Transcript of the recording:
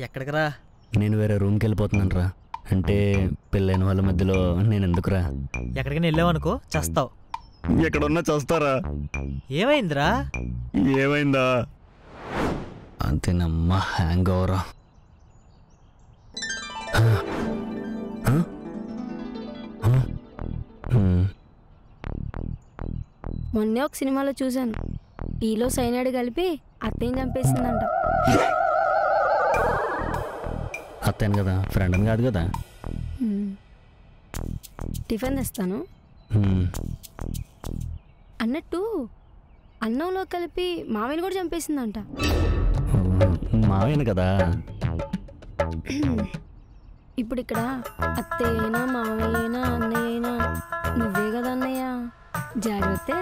ఎక్కడికి రా? నేను వేరే రూమ్కి వెళ్ళిపోతున్నాను రా. అంటే పెళ్ళైన వాళ్ళ మధ్యలో నేను ఎందుకురా? ఎక్కడికి వెళ్ళావనుకో చస్తావు. ఎక్కడున్నా చేస్తారా? ఏమైందిరా? ఏమైందా? అంతేనమ్మా, హ్యాంగ్ ఓవరా. మొన్నే ఒక సినిమాలో చూశాను, టీలో సైనాయిడ్ కలిపి అత్తయ్యని చంపేసిందంట. అత్తయ్యను కదా, ఫ్రెండ్ అని కాదు కదా. టిఫిన్ తెస్తాను. అన్నట్టు అన్నంలో కలిపి మామయ్యని కూడా చంపేసిందంట. మావయ్యను కదా. ఇప్పుడు ఇక్కడ అత్తయ్యనా మామయ్యనా అన్నయ్యనా నువ్వే కదా అన్నయ్య. జాగ్రత్త.